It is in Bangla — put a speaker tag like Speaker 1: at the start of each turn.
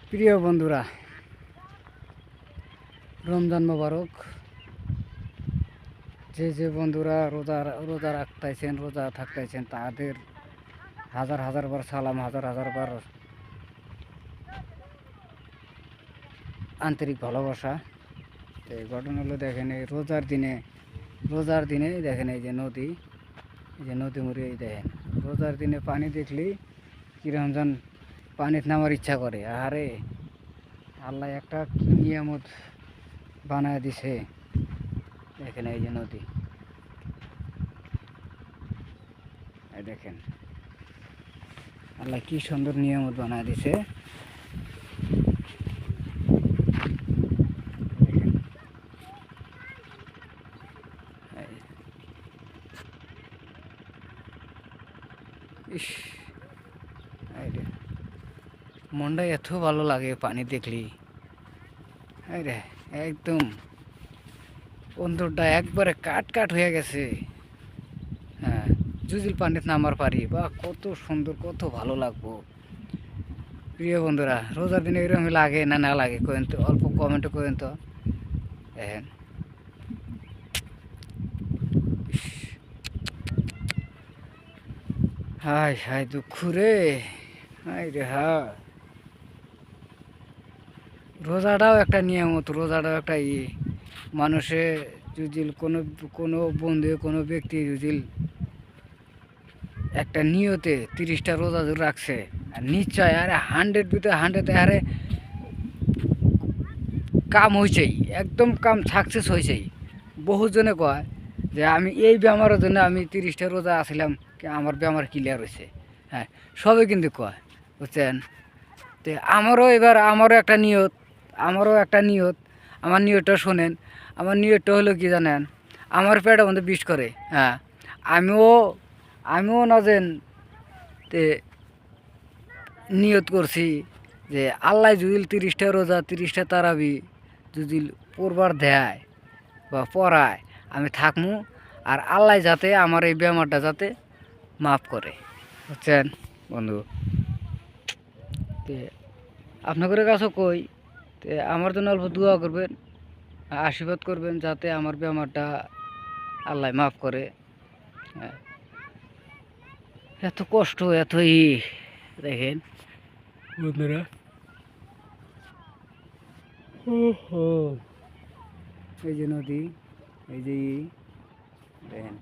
Speaker 1: প্রিয় বন্ধুরা, রমজান মোবারক। যে যে বন্ধুরা রোজা রাখতেছেন, রোজা থাকতেছেন, তাদের হাজার হাজার বার সালাম, হাজার হাজার বার আন্তরিক ভালোবাসা। তো এই ঘটনা হলো, দেখেন এই রোজার দিনে দেখেন এই যে নদী মুড়ি, এই দেখেন রোজার দিনে পানি দেখলেই কিরকম যেন পানিতে নামার ইচ্ছা করে। আরে আল্লাহ একটা কি নিয়ামত বানায় দিছে। দেখেন এই যে নদী, এই দেখেন আল্লাহ কি সুন্দর নিয়ামত বানায় দিছে। দেখেন ইস, মনটা এত ভালো লাগে পানি দেখলি। আরে একদম অন্তরটা একবারে কাট হয়ে গেছে। হ্যাঁ, জুজিল পানিতে নামার পারি বা কত সুন্দর, কত ভালো লাগবো। প্রিয় বন্ধুরা, রোজার দিনে এরকম লাগে না না লাগে কেন তো, অল্প কমেন্টে করেন তো। দেখেন হাই হাই দুঃখ রে, হাই রে হা। রোজাটাও একটা নিয়ামত, রোজাটাও একটা মানুষে যদি কোনো কোনো বন্ধু, কোনো ব্যক্তি যদি একটা নিয়তে 30টা রোজা ধরে রাখছে, আর নিশ্চয় আরে 100 ভিতরে 100 আরে কাম হয়েছেই, একদম কাম সাকসেস হয়েছেই। বহুজনে কয় যে আমি এই বেমারের জন্য আমি 30টা রোজা আসলাম, আমার বেমার ক্লিয়ার হয়েছে। হ্যাঁ, সবে কিন্তু কয়, বুঝছেন। তো আমারও একটা নিয়ত। আমার নিয়তটা শোনেন। আমার নিয়তটা হলো কি জানেন, আমার পেটের মধ্যে বিষ করে। হ্যাঁ, আমিও আমিও না যেন তে নিয়ত করছি যে আল্লাহ যদি 30টা রোজা, 30টা তারাবি যদি পড়বার দেয় বা পড়ায়, আমি থাকমু। আর আল্লাহ যাতে আমার এই বেমারটা যাতে মাফ করে, বুঝছেন বন্ধু। তে আপনাদের কাছেও কই, তে আমার জন্য অল্প দোয়া করবেন, আশীর্বাদ করবেন যাতে আমার বেমারটা আল্লাহ মাফ করে। হ্যাঁ, এত কষ্ট, এত দেখেন বন্ধুরা। এই যে নদী, এই যে দেখেন